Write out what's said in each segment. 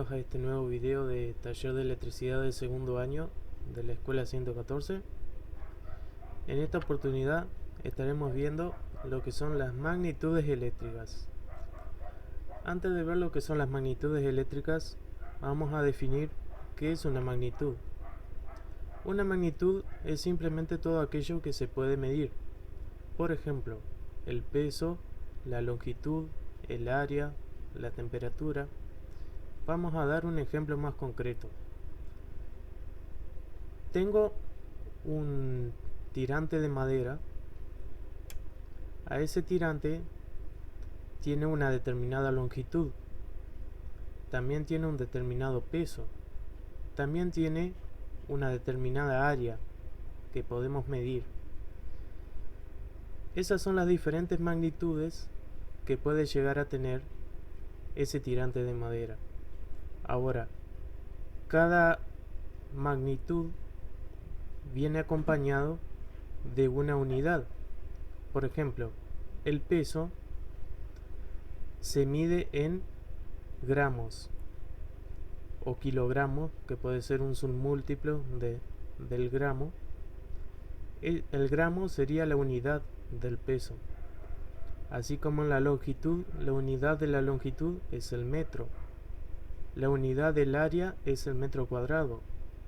bienvenidos a este nuevo video de taller de electricidad del segundo año de la escuela 114. En esta oportunidad estaremos viendo lo que son las magnitudes eléctricas. Antes de ver lo que son las magnitudes eléctricas, vamos a definir qué es una magnitud. Una magnitud es simplemente todo aquello que se puede medir. Por ejemplo, el peso, la longitud, el área, la temperatura. Vamos a dar un ejemplo más concreto. Tengo un tirante de madera. A ese tirante tiene una determinada longitud. También tiene un determinado peso. También tiene una determinada área que podemos medir. Esas son las diferentes magnitudes que puede llegar a tener ese tirante de madera. Ahora, cada magnitud viene acompañado de una unidad. Por ejemplo, el peso se mide en gramos o kilogramos, que puede ser un submúltiplo del gramo. El gramo sería la unidad del peso. Así como en la longitud, la unidad de la longitud es el metro. La unidad del área es el metro cuadrado.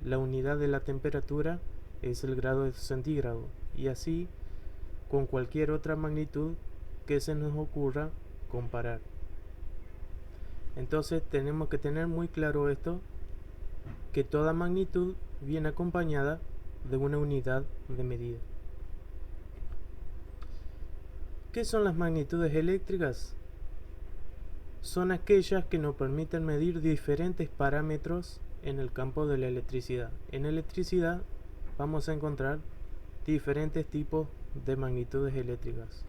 La unidad de la temperatura es el grado centígrado. Y así con cualquier otra magnitud que se nos ocurra comparar. Entonces tenemos que tener muy claro esto, que toda magnitud viene acompañada de una unidad de medida. ¿Qué son las magnitudes eléctricas? Son aquellas que nos permiten medir diferentes parámetros en el campo de la electricidad. En electricidad vamos a encontrar diferentes tipos de magnitudes eléctricas.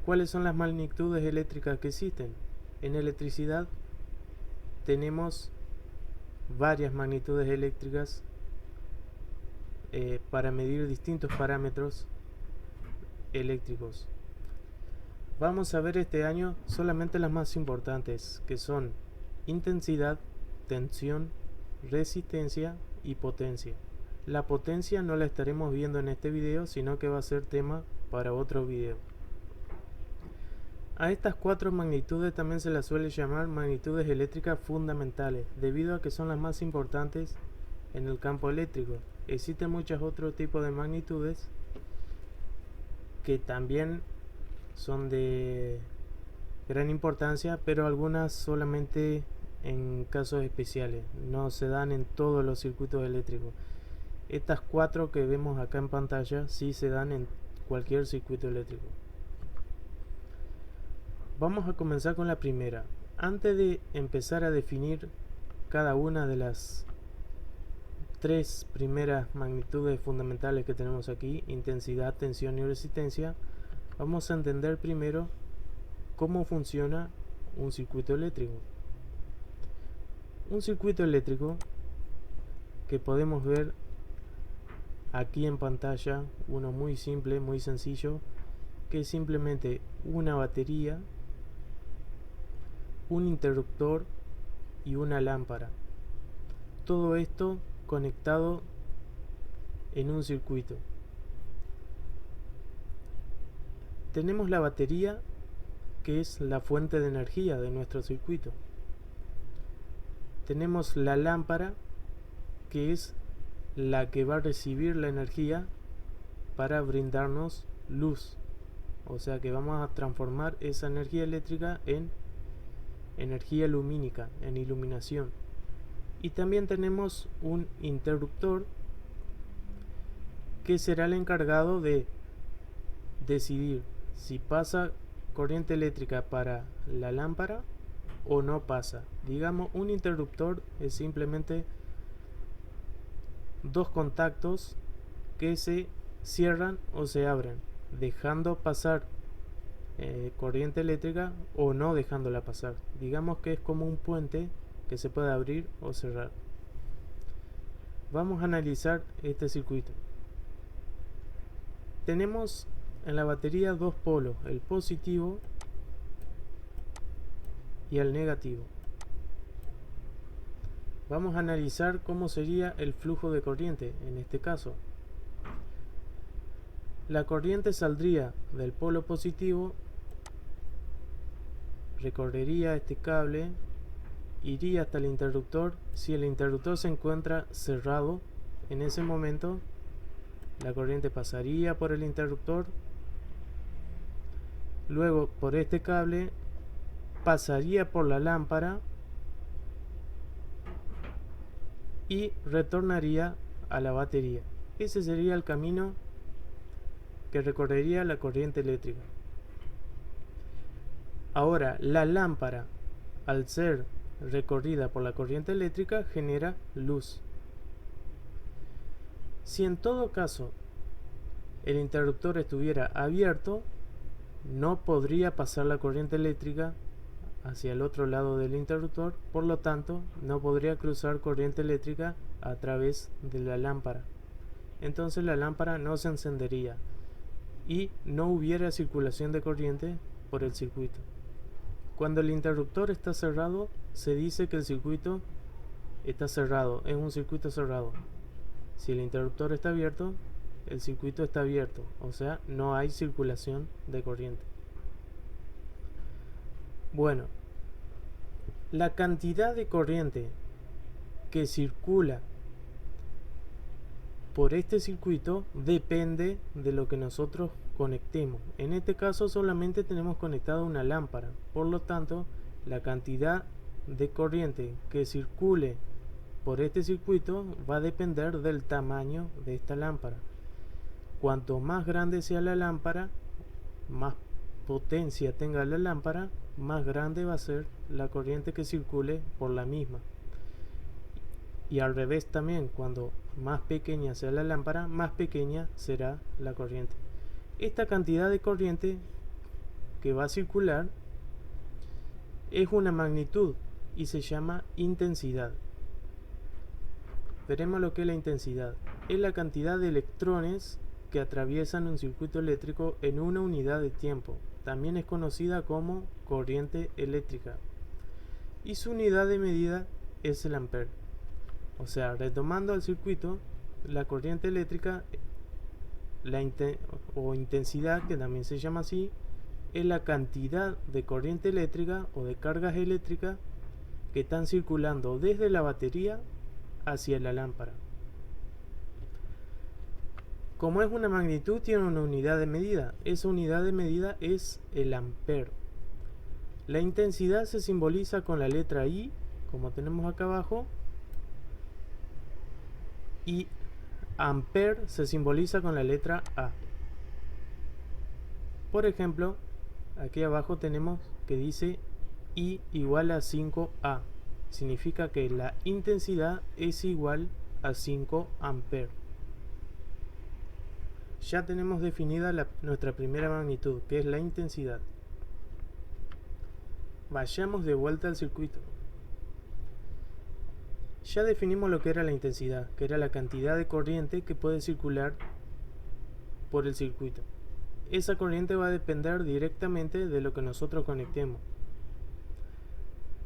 ¿Cuáles son las magnitudes eléctricas que existen? En electricidad tenemos varias magnitudes eléctricas para medir distintos parámetros eléctricos. Vamos a ver este año solamente las más importantes, que son intensidad, tensión, resistencia y potencia. La potencia no la estaremos viendo en este video, sino que va a ser tema para otro video. A estas cuatro magnitudes también se las suele llamar magnitudes eléctricas fundamentales, debido a que son las más importantes en el campo eléctrico. Existen muchos otros tipos de magnitudes que también son de gran importancia, pero algunas solamente en casos especiales, no se dan en todos los circuitos eléctricos. Estas cuatro que vemos acá en pantalla sí se dan en cualquier circuito eléctrico. Vamos a comenzar con la primera. Antes de empezar a definir cada una de las tres primeras magnitudes fundamentales que tenemos aquí, intensidad, tensión y resistencia, vamos a entender primero cómo funciona un circuito eléctrico. Un circuito eléctrico que podemos ver aquí en pantalla, uno muy simple, muy sencillo, que es simplemente una batería, un interruptor y una lámpara. Todo esto conectado en un circuito. Tenemos la batería, que es la fuente de energía de nuestro circuito. Tenemos la lámpara, que es la que va a recibir la energía para brindarnos luz. O sea que vamos a transformar esa energía eléctrica en energía lumínica, en iluminación. Y también tenemos un interruptor, que será el encargado de decidir si pasa corriente eléctrica para la lámpara o no pasa. Digamos, un interruptor es simplemente dos contactos que se cierran o se abren, dejando pasar corriente eléctrica o no dejándola pasar. Digamos que es como un puente que se puede abrir o cerrar. Vamos a analizar este circuito. Tenemos en la batería dos polos, el positivo y el negativo. Vamos a analizar cómo sería el flujo de corriente en este caso. La corriente saldría del polo positivo, recorrería este cable, iría hasta el interruptor. Si el interruptor se encuentra cerrado, en ese momento la corriente pasaría por el interruptor, luego por este cable, pasaría por la lámpara y retornaría a la batería. Ese sería el camino que recorrería la corriente eléctrica. Ahora, la lámpara, al ser recorrida por la corriente eléctrica, genera luz. Si en todo caso el interruptor estuviera abierto, no podría pasar la corriente eléctrica hacia el otro lado del interruptor, por lo tanto no podría cruzar corriente eléctrica a través de la lámpara. Entonces la lámpara no se encendería y no hubiera circulación de corriente por el circuito. Cuando el interruptor está cerrado, se dice que el circuito está cerrado, es un circuito cerrado. Si el interruptor está abierto, el circuito está abierto, o sea, no hay circulación de corriente. Bueno, la cantidad de corriente que circula por este circuito depende de lo que nosotros conectemos. En este caso solamente tenemos conectada una lámpara, por lo tanto la cantidad de corriente que circule por este circuito va a depender del tamaño de esta lámpara. Cuanto más grande sea la lámpara, más potencia tenga la lámpara, más grande va a ser la corriente que circule por la misma. Y al revés también, cuando más pequeña sea la lámpara, más pequeña será la corriente. Esta cantidad de corriente que va a circular es una magnitud y se llama intensidad. Veremos lo que es la intensidad. Es la cantidad de electrones que atraviesan un circuito eléctrico en una unidad de tiempo. También es conocida como corriente eléctrica. Y su unidad de medida es el ampere. O sea, retomando al circuito, la corriente eléctrica o intensidad, que también se llama así, es la cantidad de corriente eléctrica o de cargas eléctricas que están circulando desde la batería hacia la lámpara. Como es una magnitud, tiene una unidad de medida. Esa unidad de medida es el ampere. La intensidad se simboliza con la letra I, como tenemos acá abajo, y ampere se simboliza con la letra A. Por ejemplo, aquí abajo tenemos que dice I igual a 5A. Significa que la intensidad es igual a 5 ampere. Ya tenemos definida nuestra primera magnitud, que es la intensidad. Vayamos de vuelta al circuito. Ya definimos lo que era la intensidad, que era la cantidad de corriente que puede circular por el circuito. Esa corriente va a depender directamente de lo que nosotros conectemos.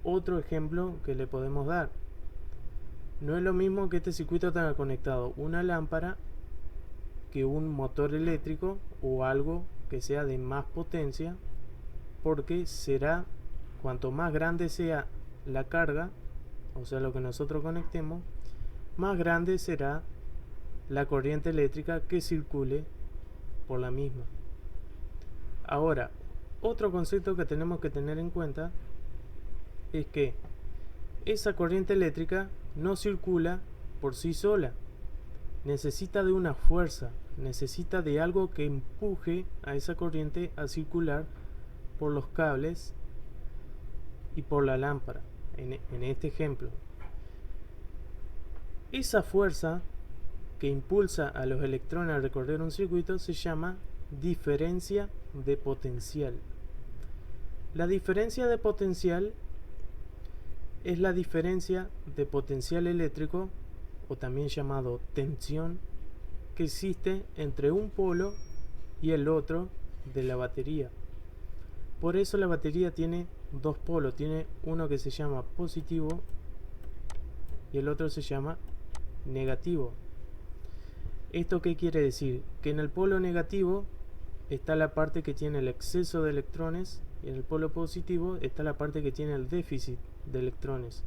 Otro ejemplo que le podemos dar. No es lo mismo que este circuito tenga conectado una lámpara que un motor eléctrico o algo que sea de más potencia, porque será, cuanto más grande sea la carga, o sea lo que nosotros conectemos, más grande será la corriente eléctrica que circule por la misma. Ahora, otro concepto que tenemos que tener en cuenta es que esa corriente eléctrica no circula por sí sola, necesita de una fuerza, necesita de algo que empuje a esa corriente a circular por los cables y por la lámpara. En este ejemplo, esa fuerza que impulsa a los electrones a recorrer un circuito se llama diferencia de potencial. La diferencia de potencial es la diferencia de potencial eléctrico, o también llamado tensión, que existe entre un polo y el otro de la batería. Por eso la batería tiene dos polos, tiene uno que se llama positivo y el otro se llama negativo. ¿Esto qué quiere decir? Que en el polo negativo está la parte que tiene el exceso de electrones y en el polo positivo está la parte que tiene el déficit de electrones.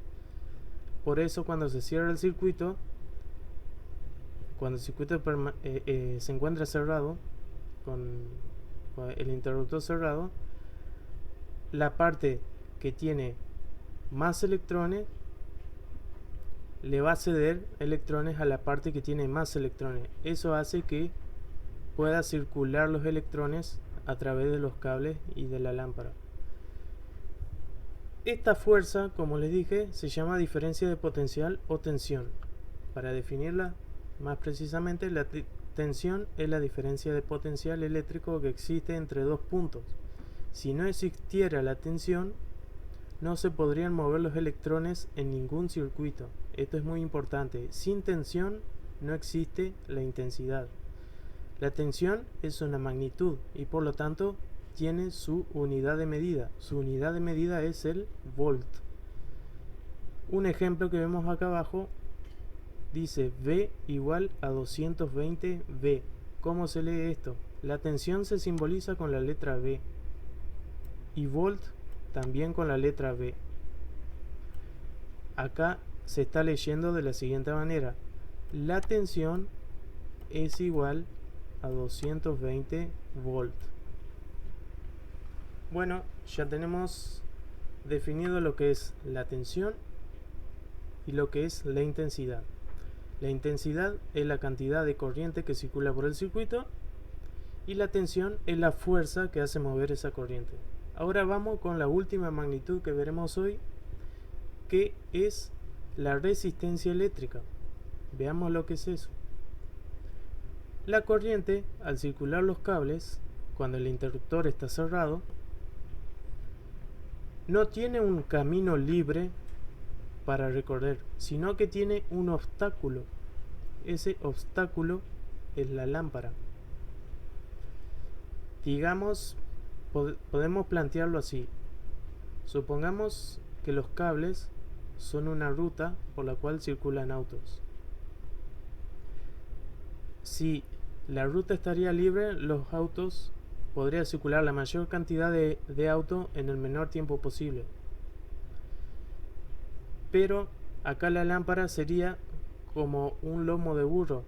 Por eso cuando se cierra el circuito, cuando el circuito se encuentra cerrado, con el interruptor cerrado, la parte que tiene más electrones le va a ceder electrones a la parte que tiene más electrones. Eso hace que pueda circular los electrones a través de los cables y de la lámpara. Esta fuerza, como les dije, se llama diferencia de potencial o tensión. Para definirla más precisamente, la tensión es la diferencia de potencial eléctrico que existe entre dos puntos. Si no existiera la tensión, no se podrían mover los electrones en ningún circuito. Esto es muy importante. Sin tensión no existe la intensidad. La tensión es una magnitud y por lo tanto tiene su unidad de medida. Su unidad de medida es el volt. Un ejemplo que vemos acá abajo dice V igual a 220 V. ¿Cómo se lee esto? La tensión se simboliza con la letra V y volt también con la letra V. Acá se está leyendo de la siguiente manera: la tensión es igual a 220 volt. Bueno, ya tenemos definido lo que es la tensión y lo que es la intensidad. La intensidad es la cantidad de corriente que circula por el circuito y la tensión es la fuerza que hace mover esa corriente. Ahora vamos con la última magnitud que veremos hoy, que es la resistencia eléctrica. Veamos lo que es eso. La corriente, al circular los cables, cuando el interruptor está cerrado, no tiene un camino libre para recorrer, sino que tiene un obstáculo. Ese obstáculo es la lámpara. Digamos, podemos plantearlo así. Supongamos que los cables son una ruta por la cual circulan autos. Si la ruta estaría libre, los autos podrían circular la mayor cantidad de autos en el menor tiempo posible. Pero acá la lámpara sería como un lomo de burro.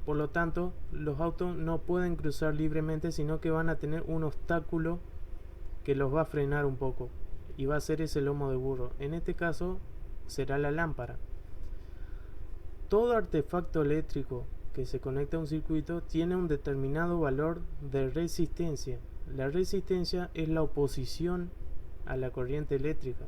Por lo tanto, los autos no pueden cruzar libremente, sino que van a tener un obstáculo que los va a frenar un poco. Y va a ser ese lomo de burro. En este caso, será la lámpara. Todo artefacto eléctrico que se conecta a un circuito tiene un determinado valor de resistencia. La resistencia es la oposición a la corriente eléctrica.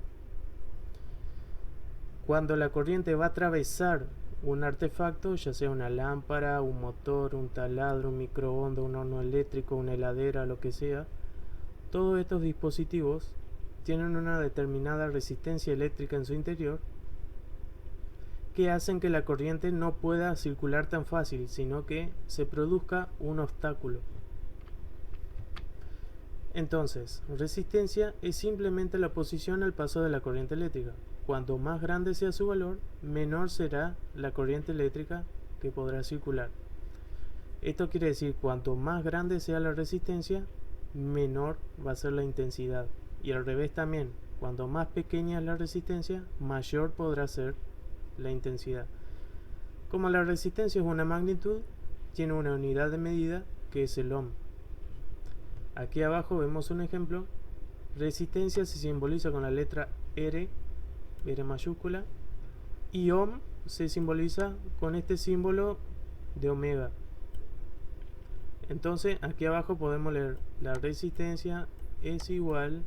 Cuando la corriente va a atravesar un artefacto, ya sea una lámpara, un motor, un taladro, un microondas, un horno eléctrico, una heladera, lo que sea, todos estos dispositivos tienen una determinada resistencia eléctrica en su interior que hacen que la corriente no pueda circular tan fácil, sino que se produzca un obstáculo. Entonces, resistencia es simplemente la oposición al paso de la corriente eléctrica. Cuanto más grande sea su valor, menor será la corriente eléctrica que podrá circular. Esto quiere decir, cuanto más grande sea la resistencia, menor va a ser la intensidad. Y al revés también, cuanto más pequeña es la resistencia, mayor podrá ser la intensidad. Como la resistencia es una magnitud, tiene una unidad de medida que es el ohm. Aquí abajo vemos un ejemplo. Resistencia se simboliza con la letra R, R mayúscula, y ohm se simboliza con este símbolo de omega. Entonces aquí abajo podemos leer: la resistencia es igual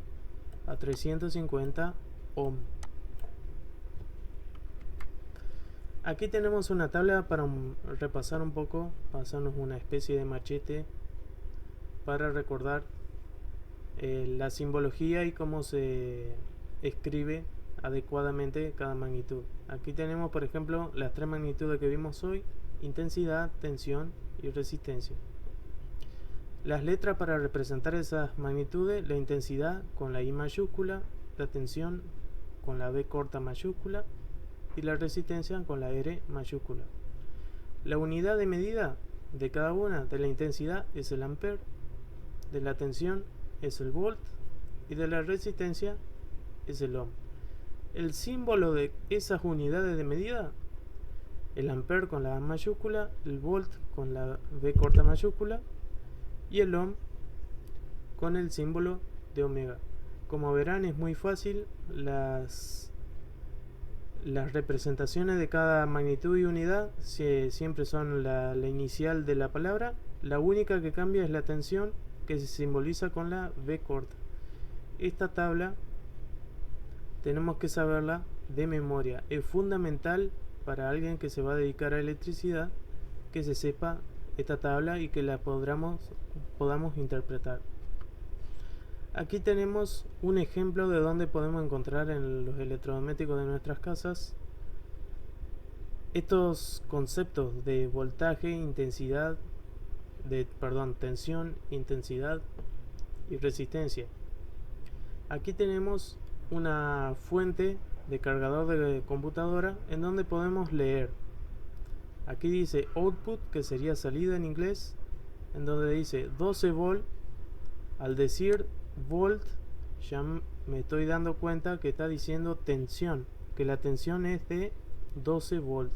a 350 ohm. Aquí tenemos una tabla para repasar un poco, pasarnos una especie de machete para recordar la simbología y cómo se escribe adecuadamente cada magnitud. Aquí tenemos, por ejemplo, las tres magnitudes que vimos hoy: intensidad, tensión y resistencia. Las letras para representar esas magnitudes: la intensidad con la I mayúscula, la tensión con la B corta mayúscula y la resistencia con la R mayúscula. La unidad de medida de cada una de la intensidad es el ampere, de la tensión es el volt y de la resistencia es el ohm. El símbolo de esas unidades de medida, el ampere con la A mayúscula, el volt con la V corta mayúscula y el ohm con el símbolo de omega. Como verán, es muy fácil. Las representaciones de cada magnitud y unidad siempre son la inicial de la palabra. La única que cambia es la tensión, que se simboliza con la V corta. Esta tabla tenemos que saberla de memoria. Es fundamental para alguien que se va a dedicar a electricidad que se sepa esta tabla y que la podamos interpretar. Aquí tenemos un ejemplo de donde podemos encontrar en los electrodomésticos de nuestras casas estos conceptos de voltaje, intensidad, tensión, intensidad y resistencia. Aquí tenemos una fuente de cargador de computadora en donde podemos leer. Aquí dice output, que sería salida en inglés, en donde dice 12 volt. Al decir volt, ya me estoy dando cuenta que está diciendo tensión, que la tensión es de 12 volt.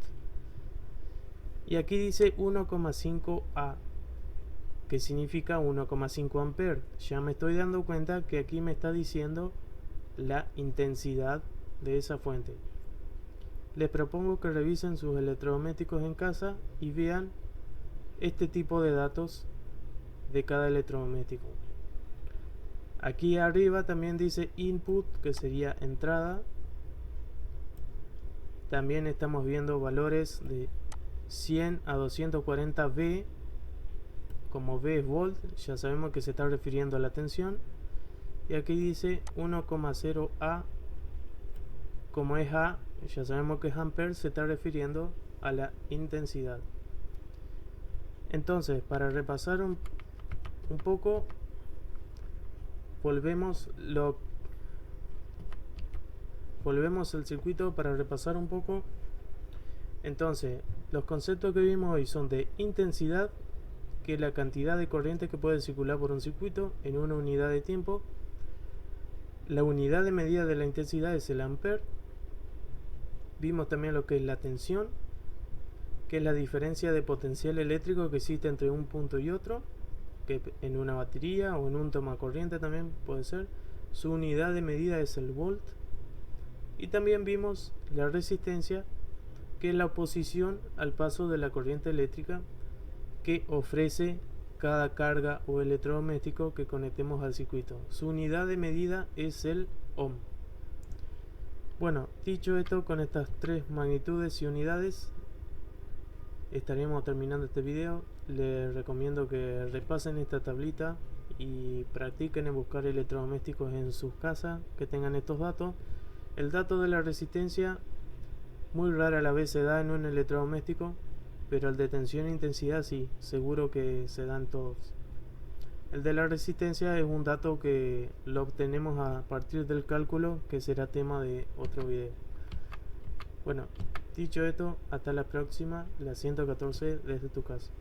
Y aquí dice 1,5 A, que significa 1,5 ampere. Ya me estoy dando cuenta que aquí me está diciendo la intensidad de esa fuente. Les propongo que revisen sus electrodomésticos en casa y vean este tipo de datos de cada electrodoméstico. Aquí arriba también dice input, que sería entrada. También estamos viendo valores de 100 a 240 V, como V es volt, ya sabemos que se está refiriendo a la tensión. Y aquí dice 1,0 A, como es A, ya sabemos que es ampere, se está refiriendo a la intensidad. Entonces, para repasar un poco, volvemos al circuito para repasar un poco. Entonces, los conceptos que vimos hoy son de intensidad, que es la cantidad de corriente que puede circular por un circuito en una unidad de tiempo. La unidad de medida de la intensidad es el ampere. Vimos también lo que es la tensión, que es la diferencia de potencial eléctrico que existe entre un punto y otro, que en una batería o en un tomacorriente también puede ser. Su unidad de medida es el volt. Y también vimos la resistencia, que es la oposición al paso de la corriente eléctrica que ofrece cada carga o electrodoméstico que conectemos al circuito. Su unidad de medida es el ohm. Bueno, dicho esto, con estas tres magnitudes y unidades estaremos terminando este video. Les recomiendo que repasen esta tablita y practiquen en buscar electrodomésticos en sus casas que tengan estos datos. El dato de la resistencia muy rara la vez se da en un electrodoméstico, pero el de tensión e intensidad sí, seguro que se dan todos. El de la resistencia es un dato que lo obtenemos a partir del cálculo, que será tema de otro video. Bueno, dicho esto, hasta la próxima, la 114 desde tu casa.